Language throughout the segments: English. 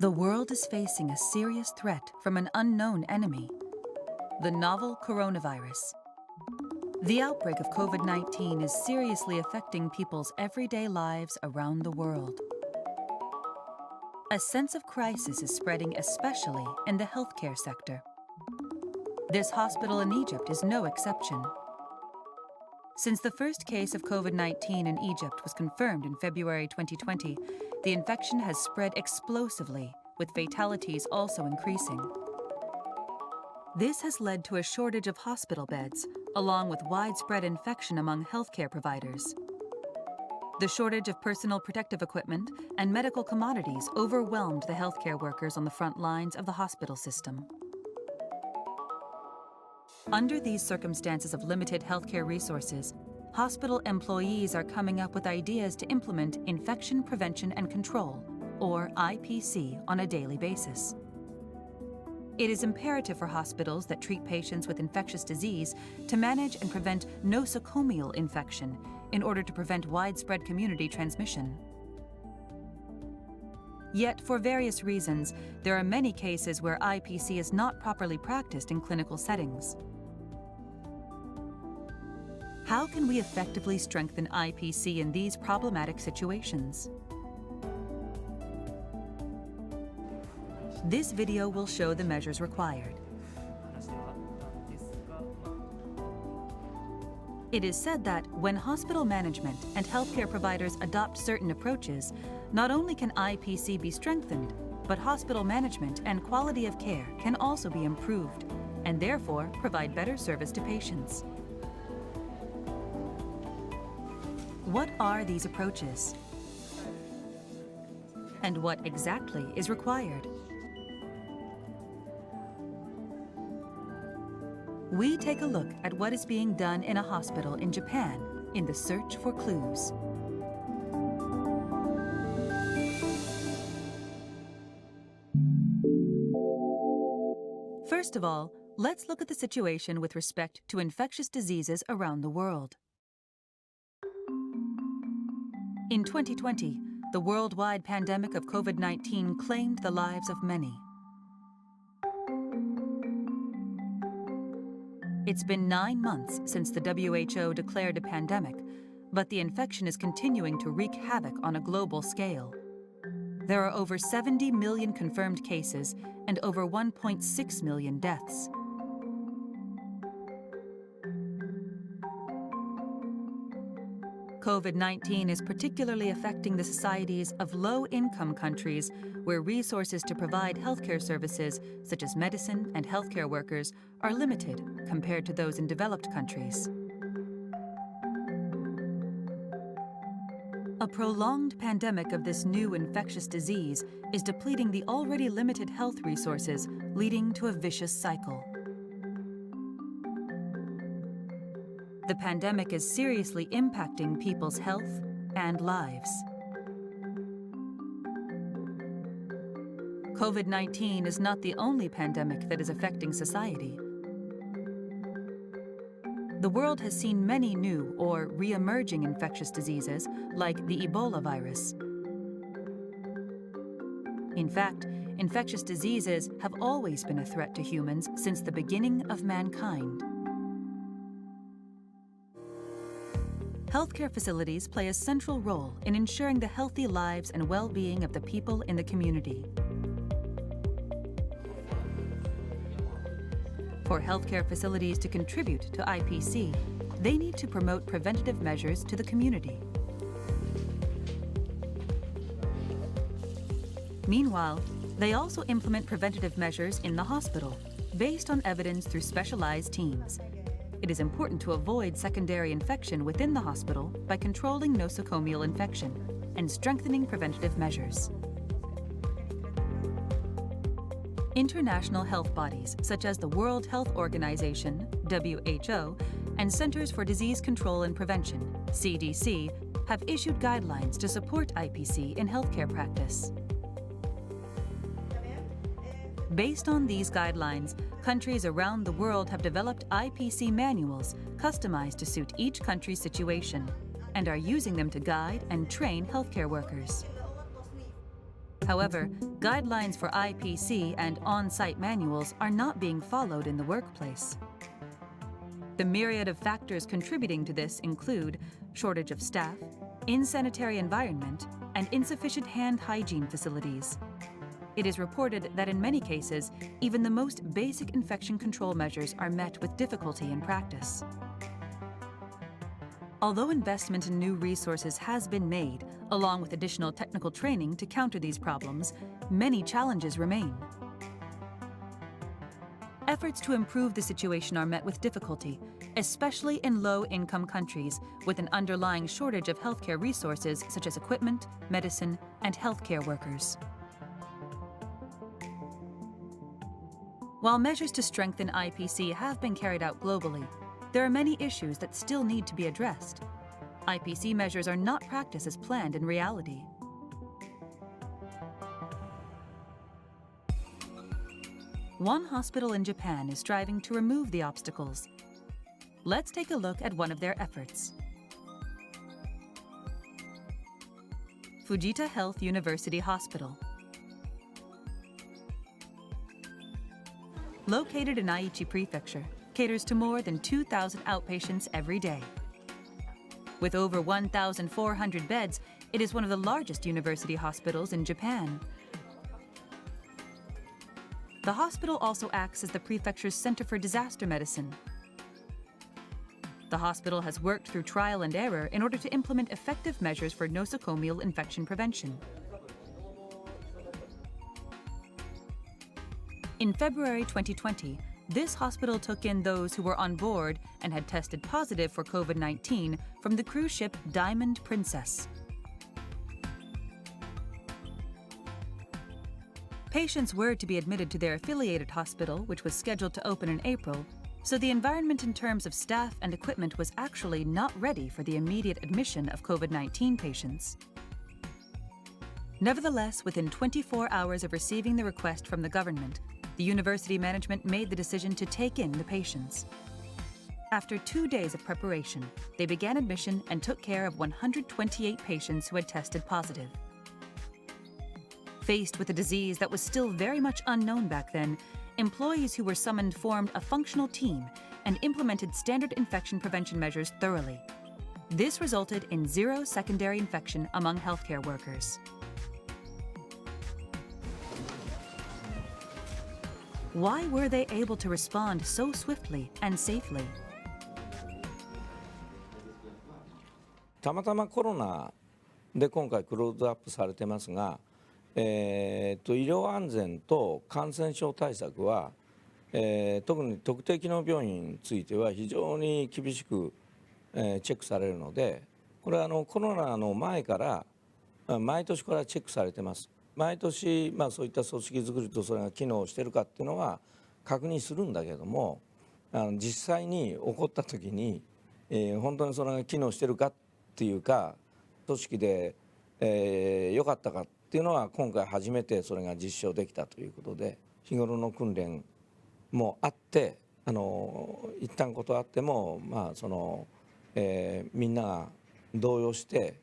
The world is facing a serious threat from an unknown enemy, the novel coronavirus. The outbreak of COVID-19 is seriously affecting people's everyday lives around the world. A sense of crisis is spreading especially in the healthcare sector. This hospital in Egypt is no exception. Since the first case of COVID-19 in Egypt was confirmed in February 2020, the infection has spread explosively, with fatalities also increasing. This has led to a shortage of hospital beds, along with widespread infection among healthcare providers. The shortage of personal protective equipment and medical commodities overwhelmed the healthcare workers on the front lines of the hospital system. Under these circumstances of limited healthcare resources, hospital employees are coming up with ideas to implement infection prevention and control, or IPC, on a daily basis. It is imperative for hospitals that treat patients with infectious disease to manage and prevent nosocomial infection in order to prevent widespread community transmission. Yet, for various reasons, there are many cases where IPC is not properly practiced in clinical settings. How can we effectively strengthen IPC in these problematic situations? This video will show the measures required. It is said that when hospital management and healthcare providers adopt certain approaches, not only can IPC be strengthened, but hospital management and quality of care can also be improved, and therefore provide better service to patients. What are these approaches? And what exactly is required? We take a look at what is being done in a hospital in Japan in the search for clues. First of all, let's look at the situation with respect to infectious diseases around the world. In 2020, the worldwide pandemic of COVID-19 claimed the lives of many. It's been 9 months since the WHO declared a pandemic, but the infection is continuing to wreak havoc on a global scale. There are over 70 million confirmed cases and over 1.6 million deaths. COVID-19 is particularly affecting the societies of low-income countries where resources to provide healthcare services, such as medicine and healthcare workers, are limited compared to those in developed countries. A prolonged pandemic of this new infectious disease is depleting the already limited health resources, leading to a vicious cycle. The pandemic is seriously impacting people's health and lives. COVID-19 is not the only pandemic that is affecting society. The world has seen many new or re-emerging infectious diseases like the Ebola virus. In fact, infectious diseases have always been a threat to humans since the beginning of mankind. Healthcare facilities play a central role in ensuring the healthy lives and well-being of the people in the community. For healthcare facilities to contribute to IPC, they need to promote preventative measures to the community. Meanwhile, they also implement preventative measures in the hospital, based on evidence through specialized teams. It is important to avoid secondary infection within the hospital by controlling nosocomial infection and strengthening preventative measures. International health bodies such as the World Health Organization, WHO, and Centers for Disease Control and Prevention, CDC, have issued guidelines to support IPC in healthcare practice. Based on these guidelines, countries around the world have developed IPC manuals customized to suit each country's situation and are using them to guide and train healthcare workers. However, guidelines for IPC and on-site manuals are not being followed in the workplace. The myriad of factors contributing to this include shortage of staff, insanitary environment, and insufficient hand hygiene facilities. It is reported that in many cases, even the most basic infection control measures are met with difficulty in practice. Although investment in new resources has been made, along with additional technical training to counter these problems, many challenges remain. Efforts to improve the situation are met with difficulty, especially in low-income countries with an underlying shortage of healthcare resources such as equipment, medicine, and healthcare workers. While measures to strengthen IPC have been carried out globally, there are many issues that still need to be addressed. IPC measures are not practiced as planned in reality. One hospital in Japan is striving to remove the obstacles. Let's take a look at one of their efforts. Fujita Health University Hospital. Located in Aichi Prefecture, caters to more than 2,000 outpatients every day. With over 1,400 beds, it is one of the largest university hospitals in Japan. The hospital also acts as the prefecture's Center for Disaster Medicine. The hospital has worked through trial and error in order to implement effective measures for nosocomial infection prevention. In February 2020, this hospital took in those who were on board and had tested positive for COVID-19 from the cruise ship Diamond Princess. Patients were to be admitted to their affiliated hospital, which was scheduled to open in April, so the environment in terms of staff and equipment was actually not ready for the immediate admission of COVID-19 patients. Nevertheless, within 24 hours of receiving the request from the government, the university management made the decision to take in the patients. After 2 days of preparation, they began admission and took care of 128 patients who had tested positive. Faced with a disease that was still very much unknown back then, employees who were summoned formed a functional team and implemented standard infection prevention measures thoroughly. This resulted in zero secondary infection among healthcare workers. Why were they able to respond so swiftly and safely? たまたまコロナで今回クローズアップされてますが、医療安全と感染症対策は、特に特定機能病院については非常に厳しく、チェックされるので、これはコロナの前から毎年これはチェックされてます。毎年、そういった組織づくりとそれが機能しているかっていうのは確認するんだけども、実際に起こった時に、本当にそれが機能しているかっていうか、組織で、良かったかっていうのは今回初めてそれが実証できたということで、日頃の訓練もあって、一旦断っても、みんなが動揺して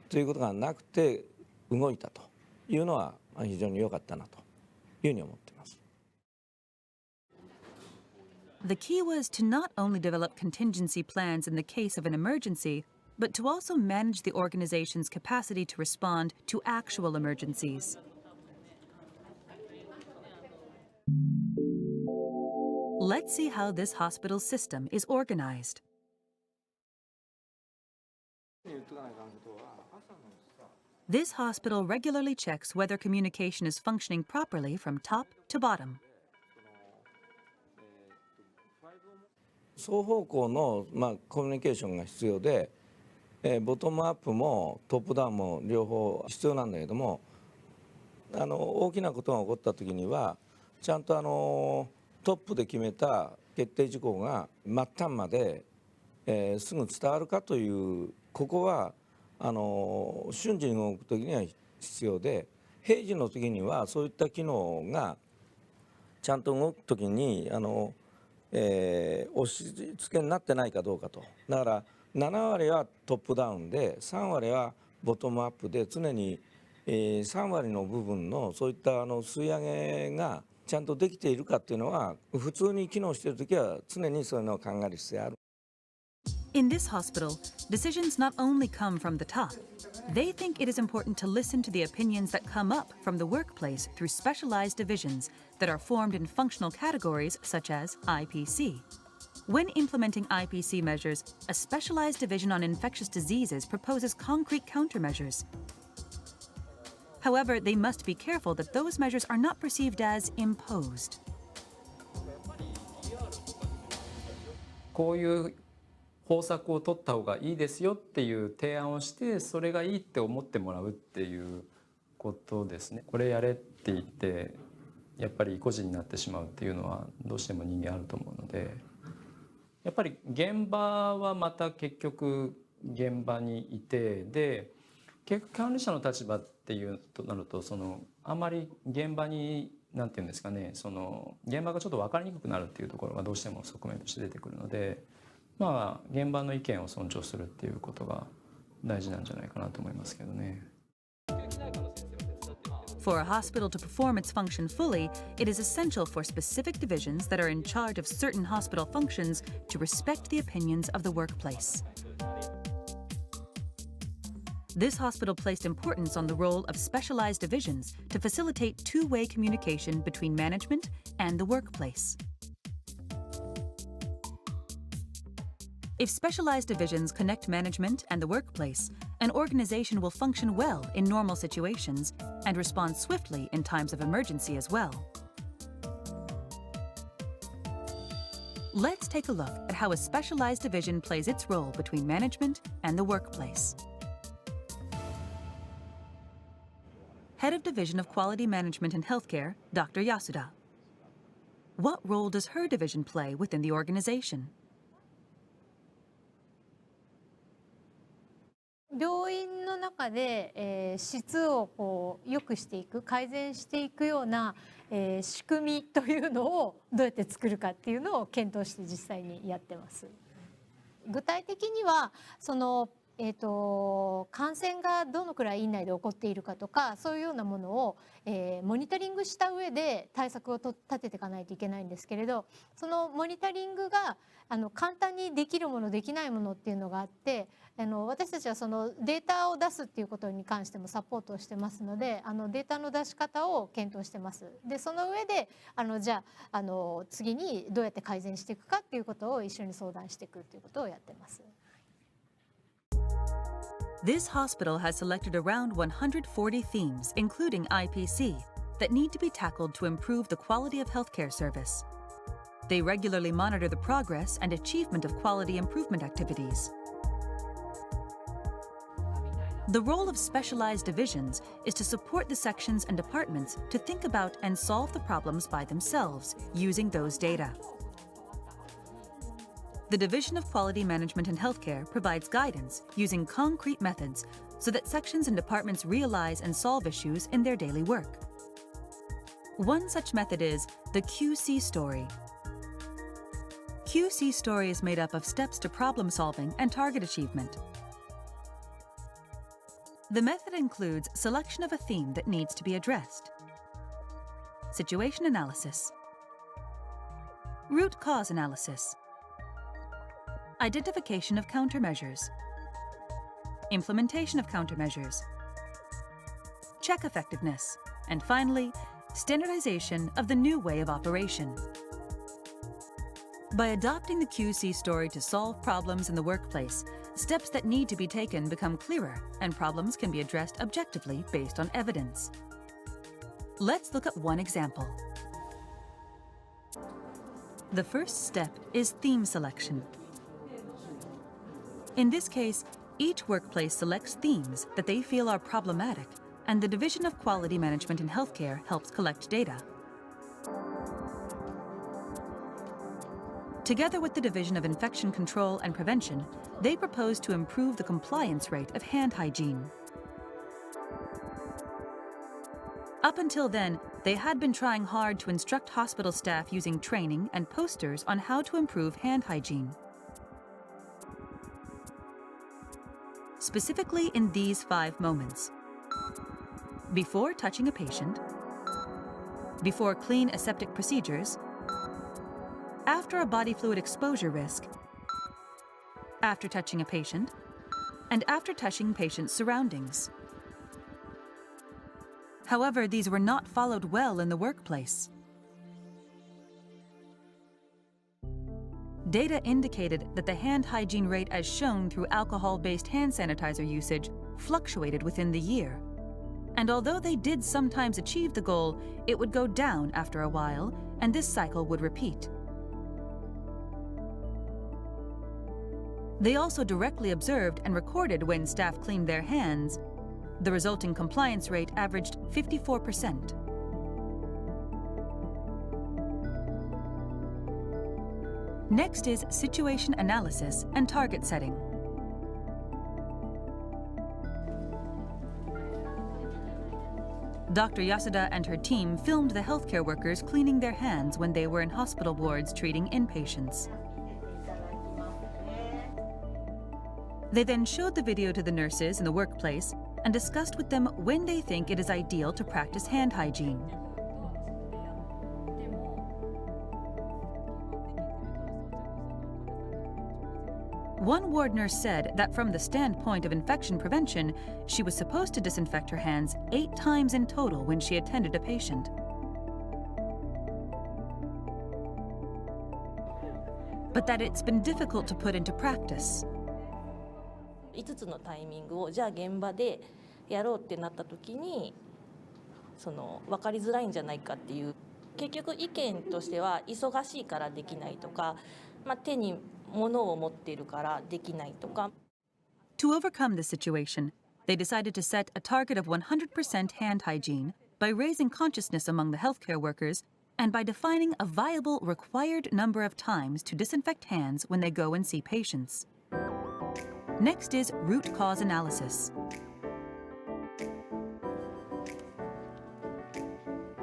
ということがなくて動いたというのは非常に良かったなというふうに思っています。The key was to not only develop contingency plans in the case of an emergency, but to also manage the organization's capacity to respond to actual emergencies. Let's see how this hospital system is organized. This hospital regularly checks whether communication is functioning properly from top to bottom. 双方向の、コミュニケーションが必要で、ボトムアップもトップダウンも両方必要なんだけども、大きなことが起こった時にはちゃんとトップで決めた決定事項が末端まで、すぐ伝わるかという、ここは瞬時に動く時には必要で、平時の時にはそういった機能がちゃんと動く時に押し付けになってないかどうかと。だから7割はトップダウンで3割はボトムアップで常に、3割の部分のそういった吸い上げがちゃんとできているかっていうのは、普通に機能しているときは常にそういうのを考える必要がある。In this hospital, decisions not only come from the top, they think it is important to listen to the opinions that come up from the workplace through specialized divisions that are formed in functional categories such as IPC. When implementing IPC measures, a specialized division on infectious diseases proposes concrete countermeasures. However, they must be careful that those measures are not perceived as imposed. こういう方策を取った方がいいですよっていう提案をして、それがいいって思ってもらうっていうことですね。これやれって言ってやっぱり意固地になってしまうっていうのはどうしても人間あると思うので、やっぱり現場はまた結局現場にいて、で結局管理者の立場っていうとなると、あまり現場になんていうんですかね、現場がちょっと分かりにくくなるっていうところがどうしても側面として出てくるので、まあ現場の意見を尊重するっていうことが大事なんじゃないかなと思いますけどね。For a hospital to perform its function fully, it is essential for specific divisions that are in charge of certain hospital functions to respect the opinions of the workplace. This hospital placed importance on the role of specialized divisions to facilitate two-way communication between management and the workplace. If specialized divisions connect management and the workplace, an organization will function well in normal situations and respond swiftly in times of emergency as well. Let's take a look at how a specialized division plays its role between management and the workplace. Head of Division of Quality Management and Healthcare, Dr. Yasuda. What role does her division play within the organization? 病院の中で、質を良くしていく、改善していくような、仕組みというのをどうやって作るかっていうのを検討して実際にやってます。具体的には感染がどのくらい院内で起こっているかとか、そういうようなものを、モニタリングした上で対策を立てていかないといけないんですけれど、そのモニタリングが簡単にできるものできないものっていうのがあって、私たちはそのデータを出すっていうことに関してもサポートをしてますので、データの出し方を検討してます。でその上でじゃあ次にどうやって改善していくかっていうことを一緒に相談していくっていうことをやってます。This hospital has selected around 140 themes, including IPC, that need to be tackled to improve the quality of healthcare service. They regularly monitor the progress and achievement of quality improvement activities. The role of specialized divisions is to support the sections and departments to think about and solve the problems by themselves using those data. The Division of Quality Management and Healthcare provides guidance using concrete methods so that sections and departments realize and solve issues in their daily work. One such method is the QC story. QC story is made up of steps to problem solving and target achievement. The method includes selection of a theme that needs to be addressed, situation analysis, root cause analysis, identification of countermeasures, implementation of countermeasures, check effectiveness, and finally, standardization of the new way of operation. By adopting the QC story to solve problems in the workplace, steps that need to be taken become clearer and problems can be addressed objectively based on evidence. Let's look at one example. The first step is theme selection. In this case, each workplace selects themes that they feel are problematic, and the Division of Quality Management in Healthcare helps collect data. Together with the Division of Infection Control and Prevention, they propose to improve the compliance rate of hand hygiene. Up until then, they had been trying hard to instruct hospital staff using training and posters on how to improve hand hygiene. Specifically in these 5 moments. before touching a patient, before clean aseptic procedures, after a body fluid exposure risk, after touching a patient, and after touching patient's surroundings. However, these were not followed well in the workplace. Data indicated that the hand hygiene rate as shown through alcohol-based hand sanitizer usage fluctuated within the year. And although they did sometimes achieve the goal, it would go down after a while, and this cycle would repeat. They also directly observed and recorded when staff cleaned their hands. The resulting compliance rate averaged 54%. Next is situation analysis and target setting. Dr. Yasuda and her team filmed the healthcare workers cleaning their hands when they were in hospital wards treating inpatients. They then showed the video to the nurses in the workplace and discussed with them when they think it is ideal to practice hand hygiene. One ward nurse said that from the standpoint of infection prevention, she was supposed to disinfect her hands 8 times in total when she attended a patient. But that it's been difficult to put into practice. 5つのタイミングをじゃあ現場でやろうってなった時に分かりづらいんじゃないかっていう結局意見としては忙しいからできないとか、手に物を持っているからできないとか。To overcome this situation, they decided to set a target of 100% hand hygiene by raising consciousness among the healthcare workers and by defining a viable required number of times to disinfect hands when they go and see patients. Next is root cause analysis.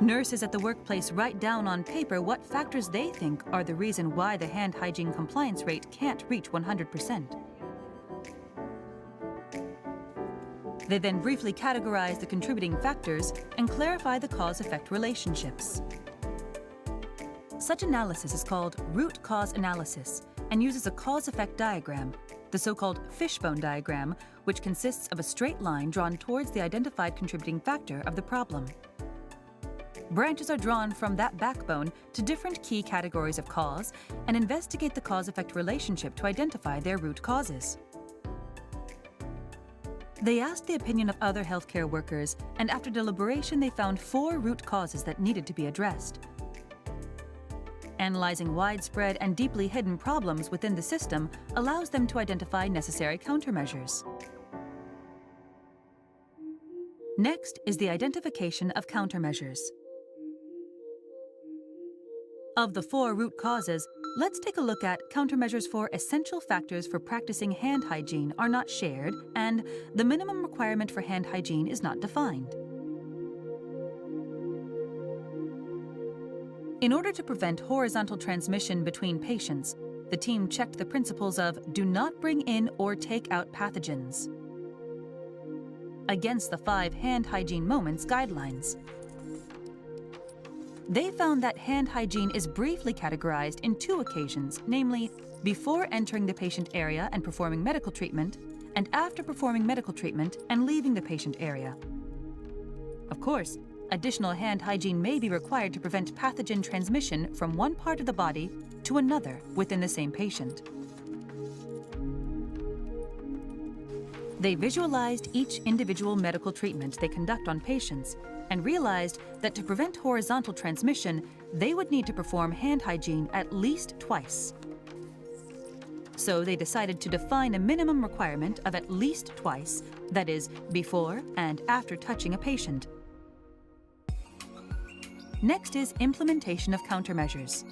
Nurses at the workplace write down on paper what factors they think are the reason why the hand hygiene compliance rate can't reach 100%. They then briefly categorize the contributing factors and clarify the cause-effect relationships. Such analysis is called root cause analysis and uses a cause-effect diagram, the so-called fishbone diagram, which consists of a straight line drawn towards the identified contributing factor of the problem. Branches are drawn from that backbone to different key categories of cause and investigate the cause-effect relationship to identify their root causes. They asked the opinion of other healthcare workers, and after deliberation they found 4 root causes that needed to be addressed. Analyzing widespread and deeply hidden problems within the system allows them to identify necessary countermeasures. Next is the identification of countermeasures. Of the 4 root causes, let's take a look at countermeasures for essential factors for practicing hand hygiene are not shared and the minimum requirement for hand hygiene is not defined. In order to prevent horizontal transmission between patients, the team checked the principles of do not bring in or take out pathogens against the 5 hand hygiene moments guidelines. They found that hand hygiene is briefly categorized in 2 occasions, namely before entering the patient area and performing medical treatment, and after performing medical treatment and leaving the patient area. Of course, additional hand hygiene may be required to prevent pathogen transmission from one part of the body to another within the same patient. They visualized each individual medical treatment they conduct on patients and realized that to prevent horizontal transmission, they would need to perform hand hygiene at least twice. So they decided to define a minimum requirement of at least twice, that is, before and after touching a patient. Next is implementation of countermeasures.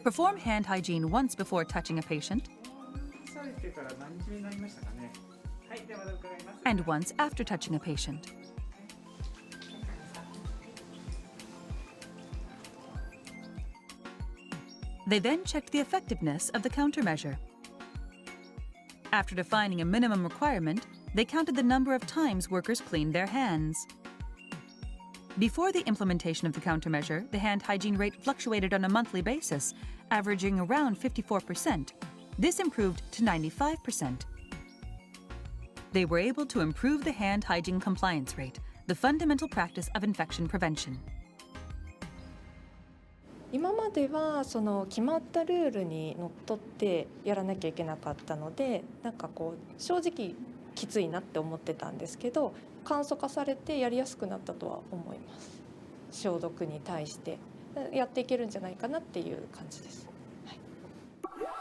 Perform hand hygiene once before touching a patient and once after touching a patient. They then checked the effectiveness of the countermeasure. After defining a minimum requirement, they counted the number of times workers cleaned their hands. Before the implementation of the countermeasure, the hand hygiene rate fluctuated on a monthly basis, averaging around 54%. This improved to 95%. They were able to improve the hand hygiene compliance rate, the fundamental practice of infection prevention. 今まではその決まったルールにのっとってやらなきゃいけなかったので、なんかこう正直きついなって思ってたんですけど、簡素化されてやりやすくなったとは思います。消毒に対してやっていけるんじゃないかなっていう感じです。はい、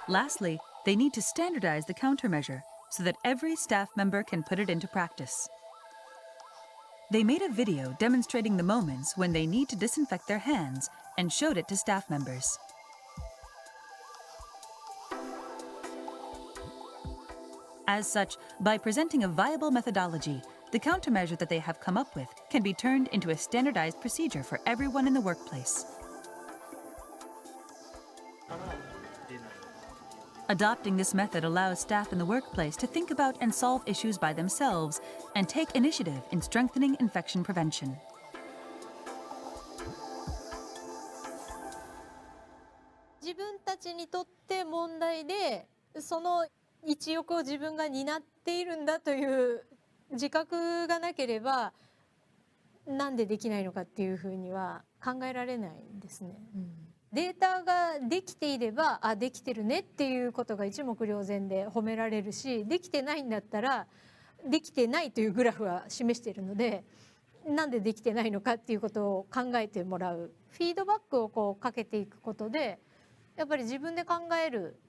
Lastly, they need to standardize the countermeasure so that every staff member can put it into practice. They made a video demonstrating the moments when they need to disinfect their hands and showed it to staff members. As such, by presenting a viable methodology, the countermeasure that they have come up with can be turned into a standardized procedure for everyone in the workplace. Adopting this method allows staff in the workplace to think about and solve issues by themselves and take initiative in strengthening infection prevention. 自分たちにとって問題で、その一翼を自分が担っているんだという自覚がなければ、なんでできないのかっていうふうには考えられないんですね。データができていれば、あ、できてるねっていうことが一目瞭然で褒められるし、できてないんだったらできてないというグラフは示しているので、なんでできてないのかっていうことを考えてもらう、フィードバックをこうかけていくことで、やっぱり自分で考える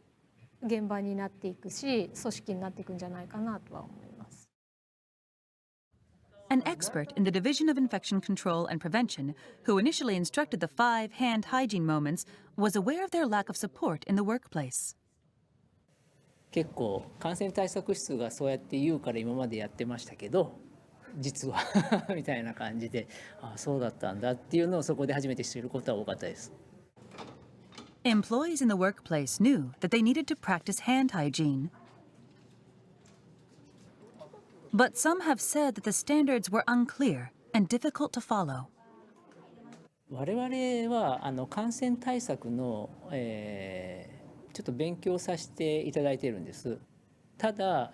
現場になっていくし、組織になっていくんじゃないかなとは思います。An expert in the Division of Infection Control and Prevention, who initially instructed the 5 hand hygiene moments, was aware of their lack of support in the workplace. 結構感染対策室がそうやって言うから今までやってましたけど、実はみたいな感じで、あ、そうだったんだっていうのをそこで初めて知ることは多かったです。Employees in the workplace knew that they needed to practice hand hygiene. But some have said that the standards were unclear and difficult to follow. 我々は感染対策の、ちょっと勉強させていただいているんです。ただ、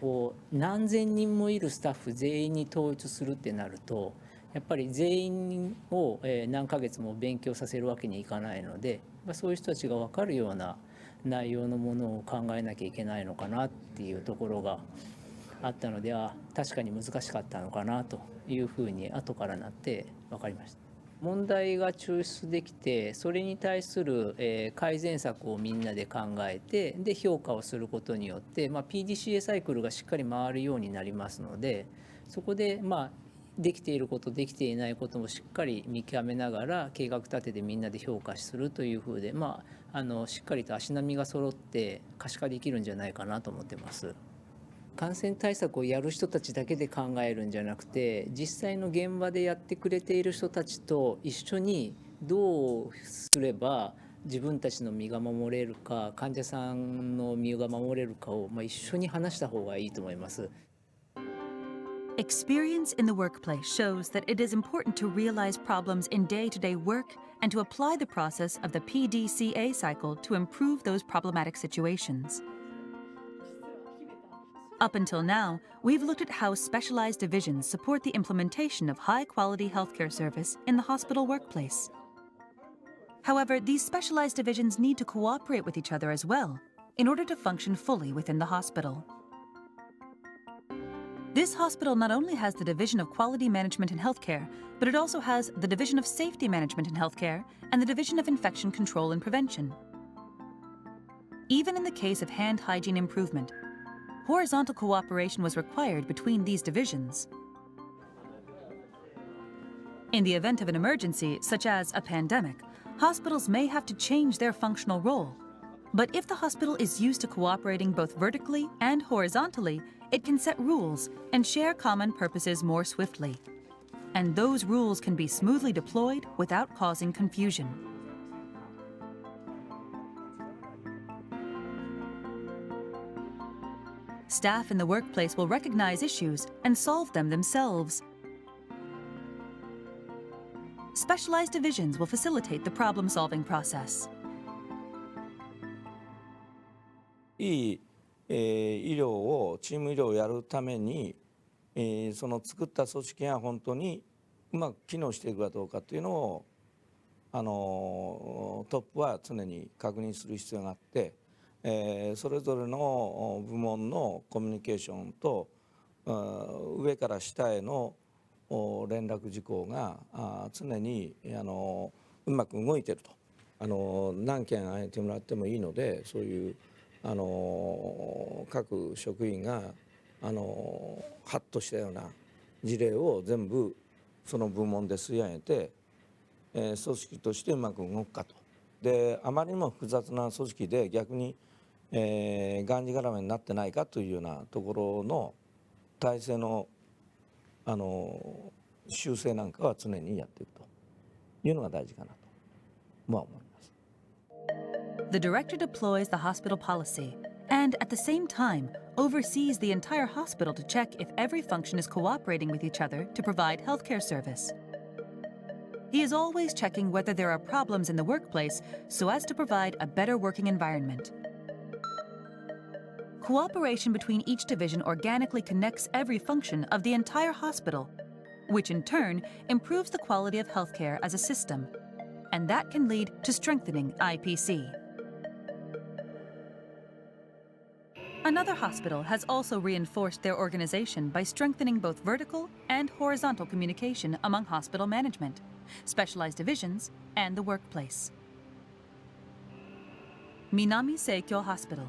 こう何千人もいるスタッフ全員に統一するってなると、やっぱり全員を何ヶ月も勉強させるわけにいかないので、そういう人たちが分かるような内容のものを考えなきゃいけないのかなっていうところがあったのでは、確かに難しかったのかなというふうに後からなって分かりました。問題が抽出できて、それに対する改善策をみんなで考えて、で評価をすることによって、PDCA サイクルがしっかり回るようになりますので、そこでできていることできていないこともしっかり見極めながら計画立ててみんなで評価するというふうで、しっかりと足並みが揃って可視化できるんじゃないかなと思ってます。感染対策をやる人たちだけで考えるんじゃなくて、実際の現場でやってくれている人たちと一緒にどうすれば自分たちの身が守れるか、患者さんの身が守れるかを一緒に話した方がいいと思います。Experience in the workplace shows that it is important to realize problems in day-to-day work and to apply the process of the PDCA cycle to improve those problematic situations. Up until now, we've looked at how specialized divisions support the implementation of high-quality healthcare service in the hospital workplace. However, these specialized divisions need to cooperate with each other as well in order to function fully within the hospital. This hospital not only has the Division of Quality Management in Healthcare, but it also has the Division of Safety Management in Healthcare and the Division of Infection Control and Prevention. Even in the case of hand hygiene improvement, horizontal cooperation was required between these divisions. In the event of an emergency, such as a pandemic, hospitals may have to change their functional role. But if the hospital is used to cooperating both vertically and horizontally, it can set rules and share common purposes more swiftly. And those rules can be smoothly deployed without causing confusion. staff in the workplace will recognize issues and solve them themselves. Specialized divisions will facilitate the problem-solving process. いい、医療をチーム医療をやるために、その作った組織が本当にうまく機能していくかどうかというのをトップは常に確認する必要があって、それぞれの部門のコミュニケーションと上から下への連絡事項が常にうまく動いていると。何件挙げてもらってもいいので、そういう各職員がハッとしたような事例を全部その部門で吸い上げて、組織としてうまく動くかと。であまりにも複雑な組織で逆に、がんじがらめになってないかというようなところの体制の修正なんかは常にやっていくというのが大事かなと思います。The director deploys the hospital policy and, at the same time, oversees the entire hospital to check if every function is cooperating with each other to provide healthcare service. He is always checking whether there are problems in the workplace so as to provide a better working environment. Cooperation between each division organically connects every function of the entire hospital, which in turn improves the quality of healthcare as a system, and that can lead to strengthening IPC. Another hospital has also reinforced their organization by strengthening both vertical and horizontal communication among hospital management, specialized divisions, and the workplace. Minami Seikyo Hospital.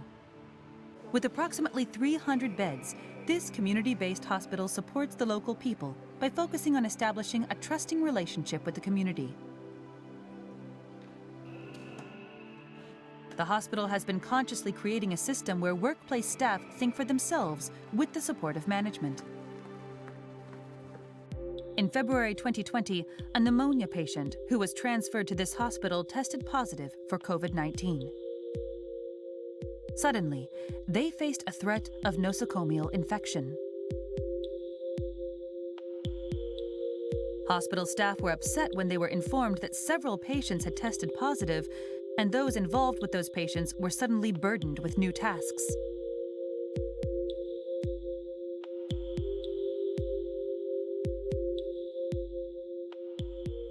With approximately 300 beds, this community-based hospital supports the local people by focusing on establishing a trusting relationship with the community. The hospital has been consciously creating a system where workplace staff think for themselves with the support of management. In February 2020, a pneumonia patient who was transferred to this hospital tested positive for COVID-19. Suddenly, they faced a threat of nosocomial infection. Hospital staff were upset when they were informed that several patients had tested positive, and those involved with those patients were suddenly burdened with new tasks.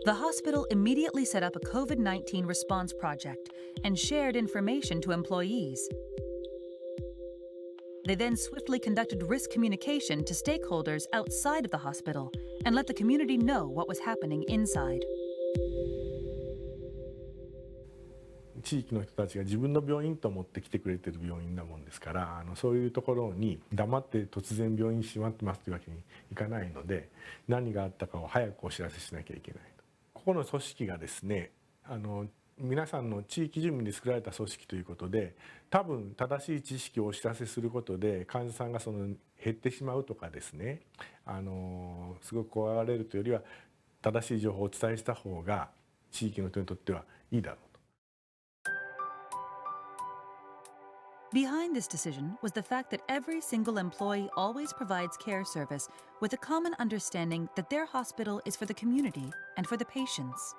The hospital immediately set up a COVID-19 response project and shared information to employees. They then swiftly conducted risk communication to stakeholders outside of the hospital and let the community know what was happening inside. 地域の人たちが自分の病院と思って来てくれてる病院なもんですから、そういうところに黙って突然病院閉まってますというわけにいかないので、何があったかを早くお知らせしなきゃいけないと。ここの組織がですね、皆さんの地域住民で作られた組織ということで、多分正しい知識をお知らせすることで患者さんが減ってしまうとかですね、すごく怖がられるというよりは正しい情報をお伝えした方が地域の人にとってはいいだろう。Behind this decision was the fact that every single employee always provides care service with a common understanding that their hospital is for the community and for the patients.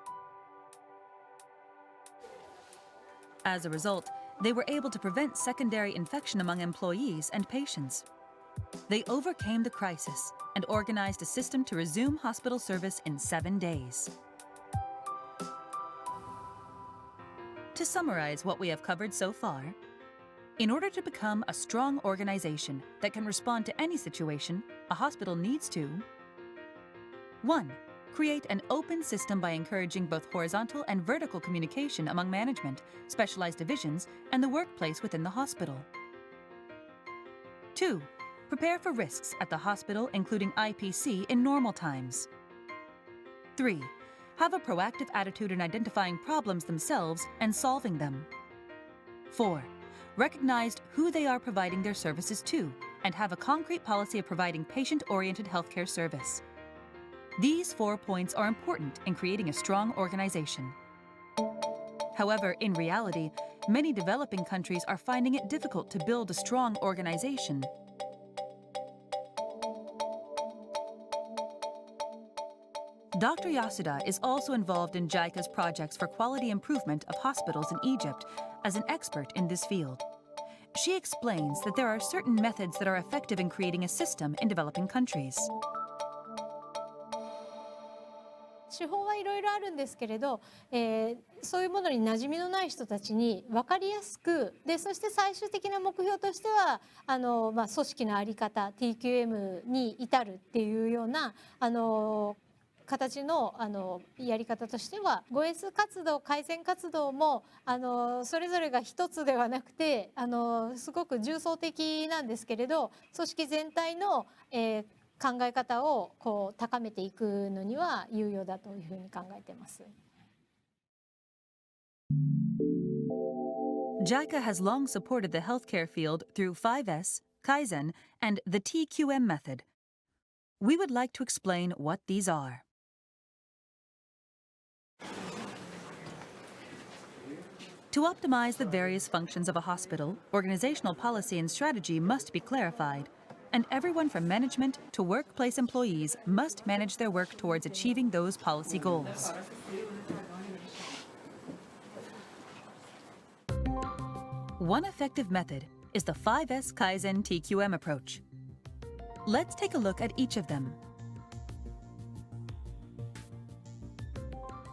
As a result, they were able to prevent secondary infection among employees and patients. They overcame the crisis and organized a system to resume hospital service in 7 days. To summarize what we have covered so far, in order to become a strong organization that can respond to any situation, a hospital needs to 1. Create an open system by encouraging both horizontal and vertical communication among management, specialized divisions, and the workplace within the hospital. 2. Prepare for risks at the hospital, including IPC, in normal times. 3. Have a proactive attitude in identifying problems themselves and solving them. 4. Recognized who they are providing their services to, and have a concrete policy of providing patient-oriented healthcare service. These 4 points are important in creating a strong organization. However, in reality, many developing countries are finding it difficult to build a strong organization Dr. Yasuda is also involved in JICA's projects for quality improvement of hospitals in Egypt as an expert in this field. She explains that there are certain methods that are effective in creating a system in developing countries. 手法はいろいろあるんですけれど、そういうものに馴染みのない人たちに分かりやすくで、そして最終的な目標としては組織の在り方 TQM に至るっていうような形のやり方としては、5S 活動改善活動もそれぞれが一つではなくてすごく重層的なんですけれど、組織全体の、考え方をこう高めていくのには有用だというふうに考えています。JICA has long supported the healthcare field through 5S, KAIZEN, and the TQM method. We would like to explain what these are. To optimize the various functions of a hospital, organizational policy and strategy must be clarified, and everyone from management to workplace employees must manage their work towards achieving those policy goals. One effective method is the 5S Kaizen TQM approach. Let's take a look at each of them.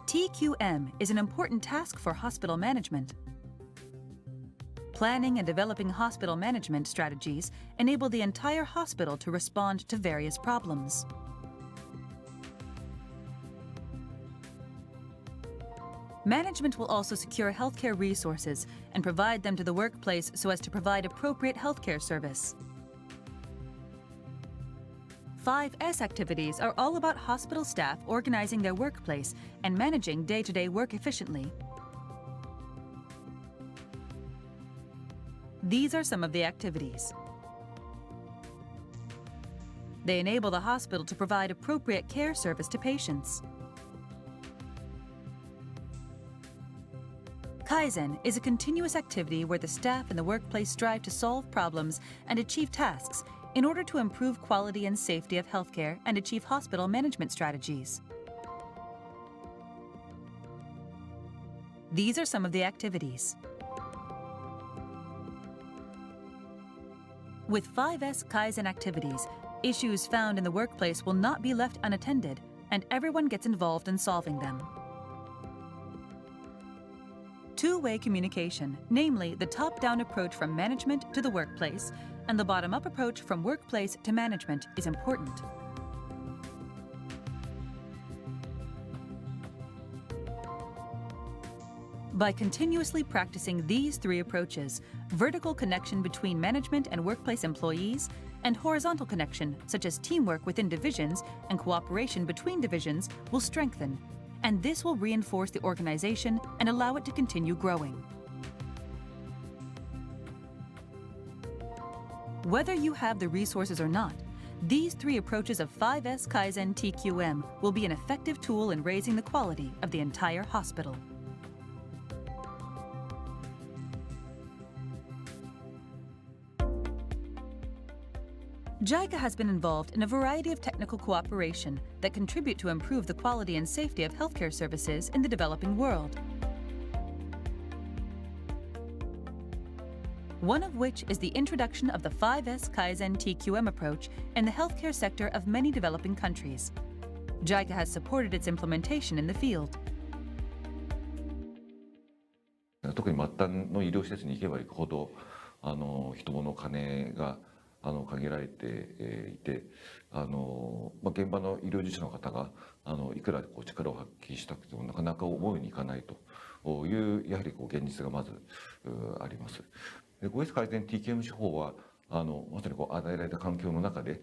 TQM is an important task for hospital management. Planning and developing hospital management strategies enable the entire hospital to respond to various problems. Management will also secure healthcare resources and provide them to the workplace so as to provide appropriate healthcare service. 5S activities are all about hospital staff organizing their workplace and managing day-to-day work efficiently. These are some of the activities. They enable the hospital to provide appropriate care service to patients. Kaizen is a continuous activity where the staff in the workplace strive to solve problems and achieve tasks in order to improve quality and safety of healthcare and achieve hospital management strategies. These are some of the activities. With 5S Kaizen activities, issues found in the workplace will not be left unattended, and everyone gets involved in solving them. Two-way communication, namely the top-down approach from management to the workplace and the bottom-up approach from workplace to management, is important. By continuously practicing these three approaches, vertical connection between management and workplace employees, and horizontal connection, such as teamwork within divisions and cooperation between divisions, will strengthen, and this will reinforce the organization and allow it to continue growing. Whether you have the resources or not, these three approaches of 5S Kaizen TQM will be an effective tool in raising the quality of the entire hospital. JICA has been involved in a variety of technical cooperation that contribute to improve the quality and safety of healthcare services in the developing world. One of which is the introduction of the 5S Kaizen TQM approach in the healthcare sector of many developing countries. JICA has supported its implementation in the field. 特に末端の医療施設に行けば行くほど人物金が限られていて現場の医療従事者の方がいくら力を発揮したくてもなかなか思うようにいかないというやはり現実がまずあります。5S 改善 TQM 手法はまさに与えられた環境の中で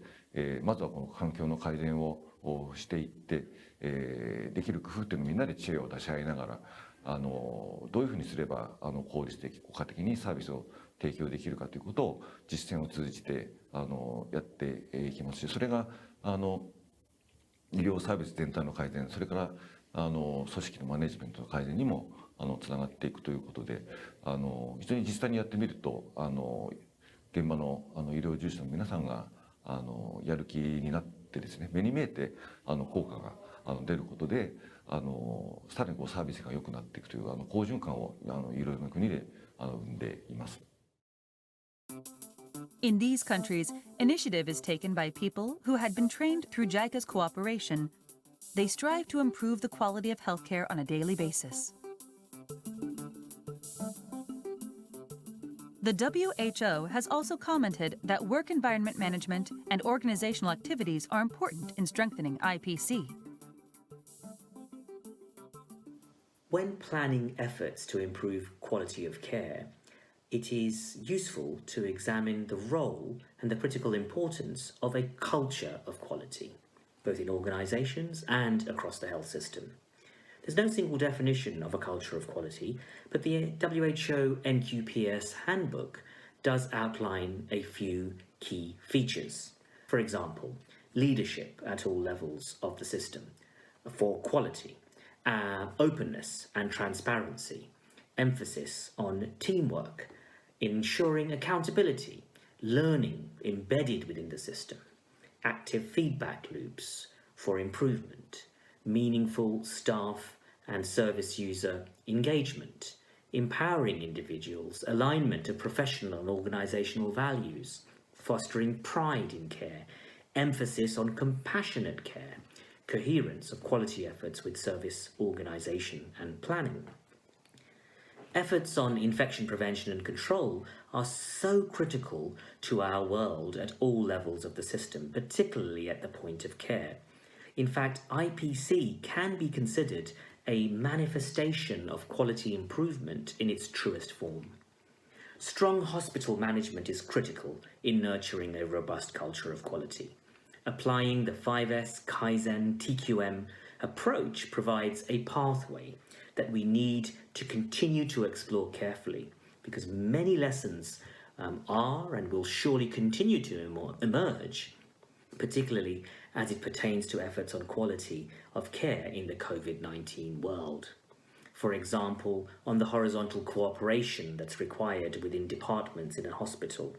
まずはこの環境の改善をしていってできる工夫っていうのをみんなで知恵を出し合いながらどういうふうにすれば効率的効果的にサービスを提供できるかということを実践を通じてやっていきますし、それが医療サービス全体の改善、それから組織のマネジメントの改善にもつながっていくということで非常に実際にやってみると現場の医療従事者の皆さんがやる気になってですね、目に見えて効果が出ることでさらにサービスが良くなっていくという好循環をいろいろな国で生んでいます。In these countries, initiative is taken by people who had been trained through JICA's cooperation. They strive to improve the quality of healthcare on a daily basis. The WHO has also commented that work environment management and organizational activities are important in strengthening IPC. When planning efforts to improve quality of care, it is useful to examine the role and the critical importance of a culture of quality, both in organizations and across the health system. There's no single definition of a culture of quality, but the WHO NQPS handbook does outline a few key features. For example, leadership at all levels of the system for quality, openness and transparency, emphasis on teamwork, ensuring accountability, learning embedded within the system, active feedback loops for improvement, meaningful staff and service user engagement, empowering individuals, alignment of professional and organizational values, fostering pride in care, emphasis on compassionate care, coherence of quality efforts with service organization and planning. Efforts on infection prevention and control are so critical to our world at all levels of the system, particularly at the point of care. In fact, IPC can be considered a manifestation of quality improvement in its truest form. Strong hospital management is critical in nurturing a robust culture of quality. Applying the 5S KAIZEN TQM approach provides a pathway that we need to continue to explore carefully, because many lessons are and will surely continue to emerge, particularly as it pertains to efforts on quality of care in the COVID-19 world. For example, on the horizontal cooperation that's required within departments in a hospital,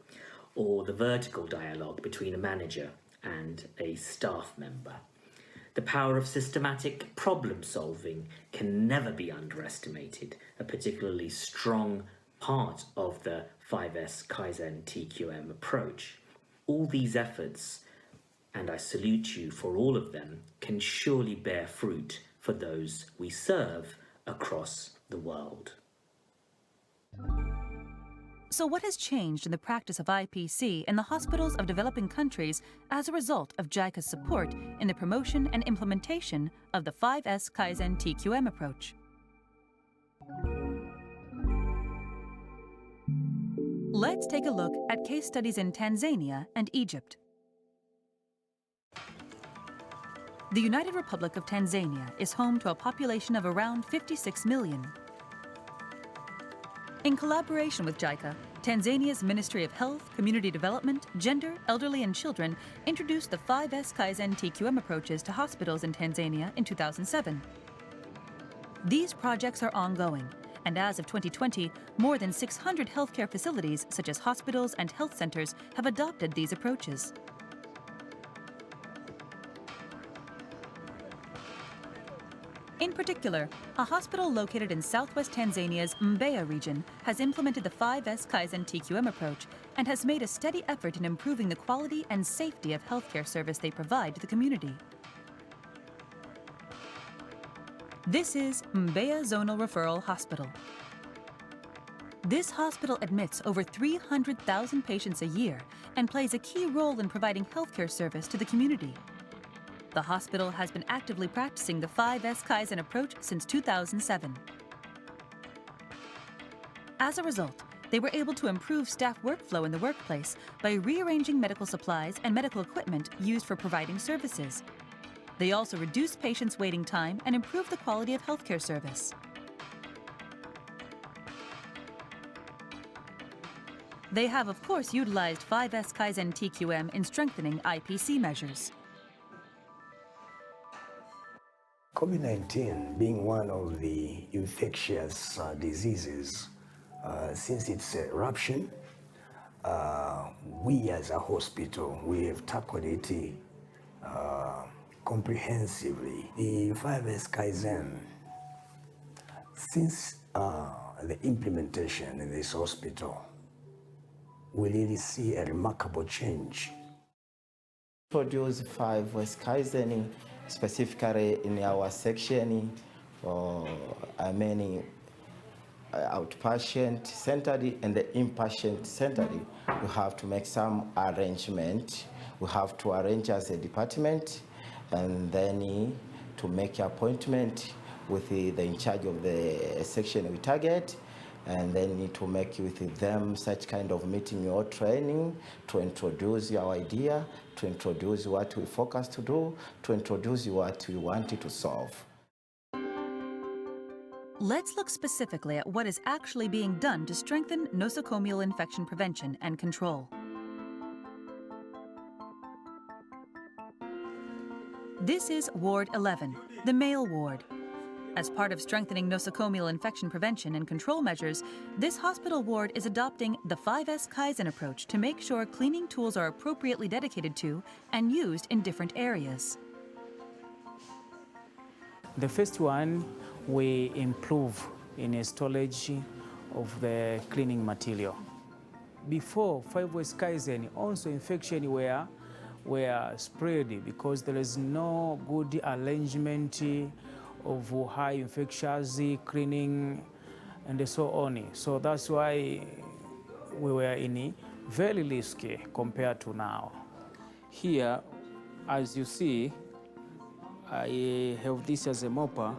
or the vertical dialogue between a manager and a staff member. The power of systematic problem-solving can never be underestimated, a particularly strong part of the 5S KAIZEN TQM approach. All these efforts, and I salute you for all of them, can surely bear fruit for those we serve across the world. So what has changed in the practice of IPC in the hospitals of developing countries as a result of JICA's support in the promotion and implementation of the 5S KAIZEN TQM approach? Let's take a look at case studies in Tanzania and Egypt. The United Republic of Tanzania is home to a population of around 56 million. In collaboration with JICA, Tanzania's Ministry of Health, Community Development, Gender, Elderly and Children introduced the 5S KAIZEN TQM approaches to hospitals in Tanzania in 2007. These projects are ongoing, and as of 2020, more than 600 healthcare facilities, such as hospitals and health centers, have adopted these approaches. In particular, a hospital located in southwest Tanzania's Mbeya region has implemented the 5S KAIZEN TQM approach and has made a steady effort in improving the quality and safety of healthcare service they provide to the community. This is Mbeya Zonal Referral Hospital. This hospital admits over 300,000 patients a year and plays a key role in providing healthcare service to the community. The hospital has been actively practicing the 5S KAIZEN approach since 2007. As a result, they were able to improve staff workflow in the workplace by rearranging medical supplies and medical equipment used for providing services. They also reduced patients' waiting time and improved the quality of healthcare service. They have, of course, utilized 5S KAIZEN TQM in strengthening IPC measures. COVID-19 being one of the infectious diseases, since its eruption, we as a hospital, we have tackled it comprehensively. The 5S Kaizen, since the implementation in this hospital, we really see a remarkable change. Produce 5S Kaizen specifically in our section for many outpatient centered and the inpatient centered. We have to make some arrangement. We have to arrange as a department and then to make an appointment with the in charge of the section we target, and then need to make with them such kind of meeting or training to introduce our idea, to introduce what we focus to do, to introduce what we want to solve. Let's look specifically at what is actually being done to strengthen nosocomial infection prevention and control. This is Ward 11, the male ward. As part of strengthening nosocomial infection prevention and control measures, this hospital ward is adopting the 5S Kaizen approach to make sure cleaning tools are appropriately dedicated to and used in different areas. The first one, we improve in storage of the cleaning material. Before 5S Kaizen, also infection were spread because there is no good arrangement of high infectious cleaning and so on. So that's why we were in very risky compared to now. Here, as you see, I have this as a mopper,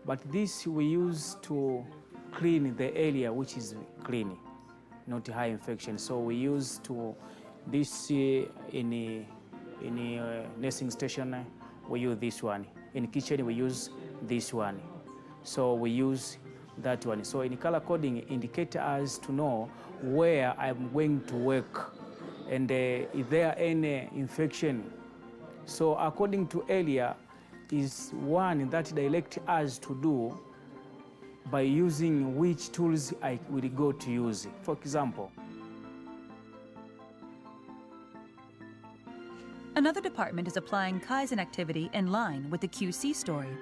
but this we use to clean the area which is clean, not high infection. So we use to this in nursing station, we use this one. In kitchen, we use this one. So we use that one. So in color coding, indicate us to know where I'm going to work and is there any infection. So according to area is one that direct us to do by using which tools I will go to use. For example, Another department is applying Kaizen activity in line with the QC story.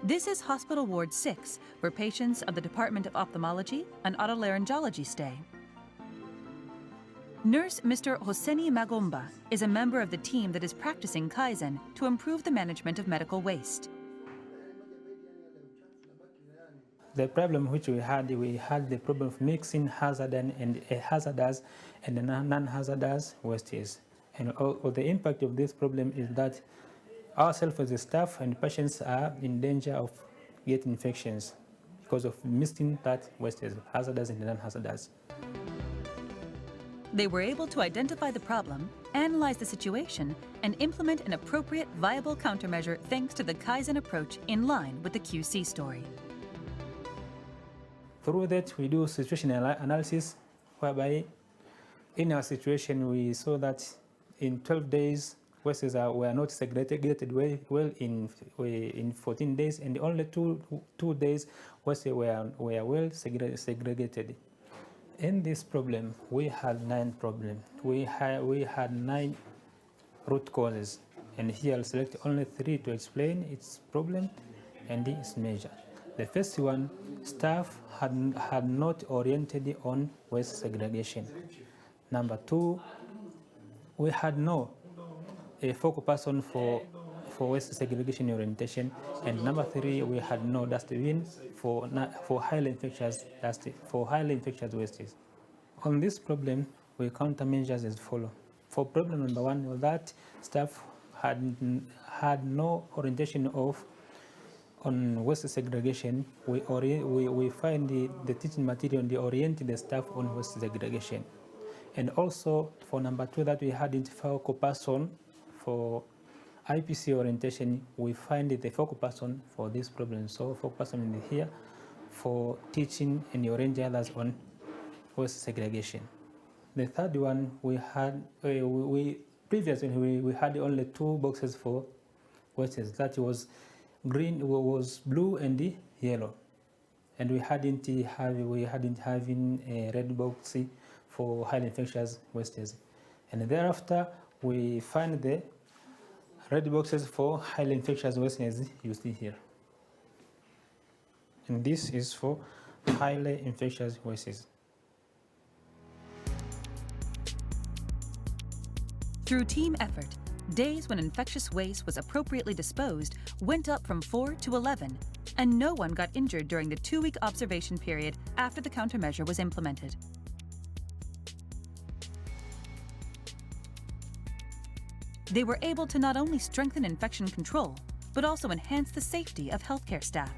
This is Hospital Ward 6, where patients of the Department of Ophthalmology and Otolaryngology stay. Nurse Mr. Hosseini Magomba is a member of the team that is practicing Kaizen to improve the management of medical waste. The problem which we had the problem of mixing hazardous and non-hazardous wastes. And the impact of this problem is that ourselves as a staff and patients are in danger of getting infections because of mixing that wastes, hazardous and non-hazardous. They were able to identify the problem, analyze the situation, and implement an appropriate, viable countermeasure thanks to the Kaizen approach in line with the QC story. Through that, we do situation analysis, whereby in our situation we saw that in 12 days, wastes were not segregated well in 14 days, and only two days wastes were well segregated. In this problem, we had 9 problems. We had 9 root causes, and here I'll select only 3 to explain its problem and its measure. The first one, staff had not oriented on waste segregation. Number 2, we had no focal person for waste segregation orientation, and number 3, we had no dustbin for highly infectious wastes. On this problem, we countermeasures as follow. For problem number 1, was that staff had no orientation on waste segregation. We find the teaching material and orient the staff on waste segregation. And also for number 2, that we had focal person for IPC orientation, we find the focal person for this problem. So focal person is here for teaching and orienting others on waste segregation. The third one, we had previously we had only 2 boxes for wastes. That was green, was blue and yellow, and we hadn't having a red box for highly infectious wastes. And thereafter, we find the red boxes for highly infectious wastes you see here. And this is for highly infectious wastes. Through team effort, days when infectious waste was appropriately disposed went up from 4 to 11, and no one got injured during the 2-week observation period after the countermeasure was implemented. They were able to not only strengthen infection control, but also enhance the safety of healthcare staff.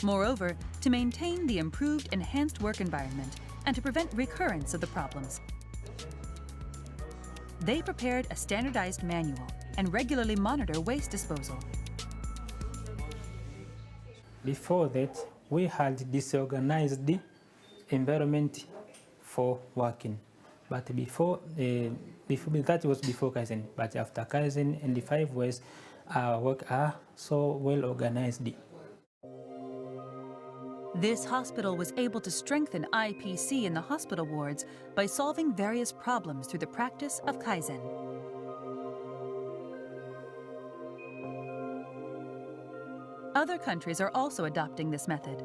Moreover, to maintain the improved, enhanced work environment and to prevent recurrence of the problems, they prepared a standardized manual and regularly monitor waste disposal. Before that, we had disorganized the environment for working. But before that was before Kaizen. But after Kaizen and the 5 ways, our work are so well organized. This hospital was able to strengthen IPC in the hospital wards by solving various problems through the practice of Kaizen. Other countries are also adopting this method.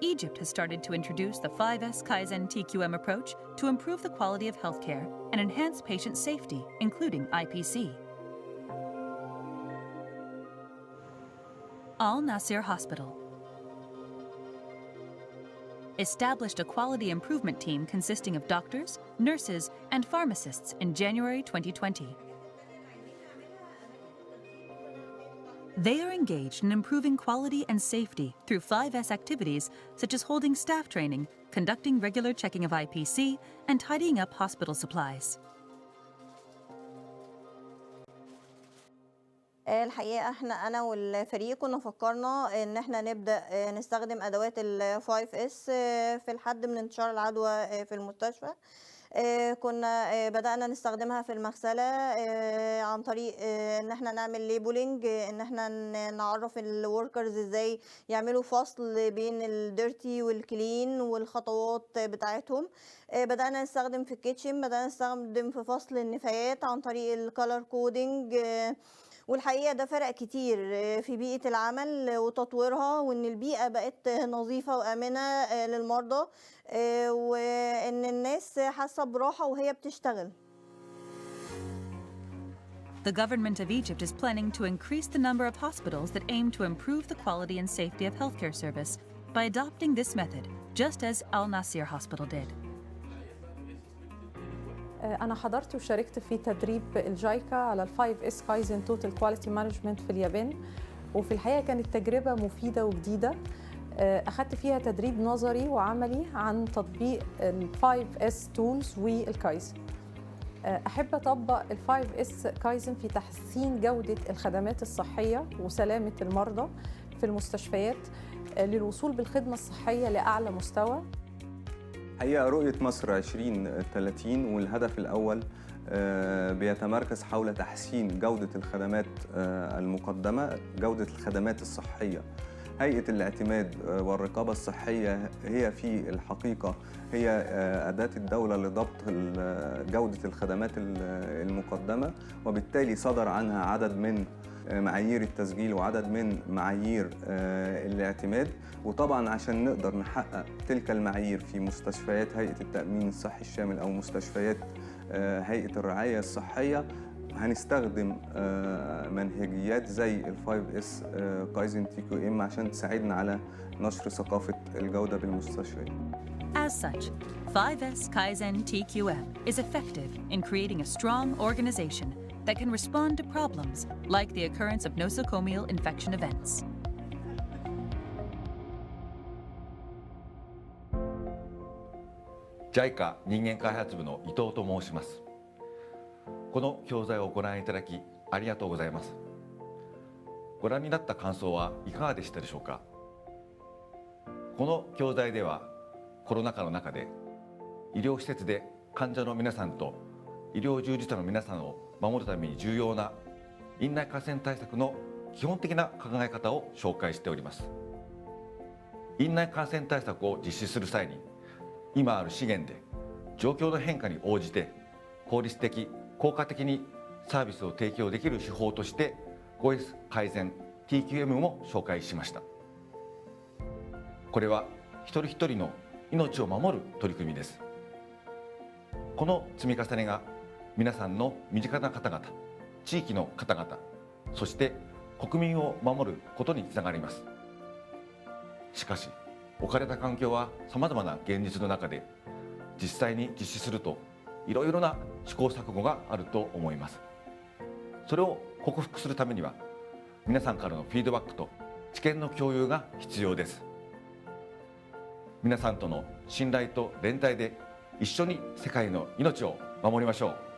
Egypt has started to introduce the 5S Kaizen TQM approach to improve the quality of healthcare and enhance patient safety, including IPC. Al Nasir Hospital established a quality improvement team consisting of doctors, nurses, and pharmacists in January 2020. They are engaged in improving quality and safety through 5S activities such as holding staff training, conducting regular checking of IPC, and tidying up hospital supplies. الحقيقة أنا والفريق كنا فكرنا إن احنا نبدأ نستخدم أدوات ال 5S في الحد من انتشار العدوى في المستشفى. كنا بدأنا نستخدمها في المغسلة عن طريق ان احنا نعمل ليبلينج، ان احنا نعرف الوركرز ازاي يعملوا فصل بين الديرتي والكلين والخطوات بتاعتهم. بدأنا نستخدم في الكيتشن، بدأنا نستخدم في فصل النفايات عن طريق الكالر كودينج، والحقيقة ده فرق كتير في بيئة العمل وتطويرها، وان البيئة بقت نظيفة وآمنة للمرضى، وان الناس حاسة براحة وهي بتشتغل. The government of Egypt is planning to increase the number of hospitals that aim to improve the quality and safety of healthcare service by adopting this method, just as Al Nasir Hospital did. أنا حضرت وشاركت في تدريب الجايكا على ال 5S كايزن توتال كواليتي مانجمنت في اليابان، وفي الحقيقة كانت تجربة مفيدة وجديدة. أخدت فيها تدريب نظري وعملي عن تطبيق ال 5S تولز والكايزن. أحب أطبق ال 5S كايزن في تحسين جودة الخدمات الصحية وسلامة المرضى في المستشفيات للوصول بالخدمة الصحية لأعلى مستوى. حقيقة رؤية مصر 2030 والهدف الأول بيتمركز حول تحسين جودة الخدمات المقدمة، جودة الخدمات الصحية. هيئة الاعتماد والرقابة الصحية هي في الحقيقة هي أداة الدولة لضبط جودة الخدمات المقدمة، وبالتالي صدر عنها عدد من معايير التسجيل وعدد من معايير الاعتماد. وطبعا عشان نقدر نحقق تلك المعايير في مستشفيات هيئة التأمين الصحي الشامل أو مستشفيات هيئة الرعاية الصحية هنستخدم منهجيات زي ال 5S كايزن TQM عشان تساعدنا على نشر ثقافة الجودة بالمستشفيات. As such, 5S Kaizen TQM is effective in creating a strong organization that can respond to problems like the occurrence of nosocomial infection events. JICA 人間開発部の伊藤と申します。この教材をご覧いただきありがとうございます。ご覧になった感想はいかがでしたでしょうか。この教材ではコロナ禍の中で医療施設で患者の皆さんと医療従事者の皆さんを守るために重要な院内感染対策の基本的な考え方を紹介しております。院内感染対策を実施する際に今ある資源で状況の変化に応じて効率的効果的にサービスを提供できる手法として5S改善 TQM も紹介しました。これは一人一人の命を守る取り組みです。この積み重ねが皆さんの身近な方々、地域の方々、そして国民を守ることにつながります。しかし置かれた環境はさまざまな現実の中で実際に実施するといろいろな試行錯誤があると思います。それを克服するためには皆さんからのフィードバックと知見の共有が必要です。皆さんとの信頼と連帯で一緒に世界の命を守りましょう。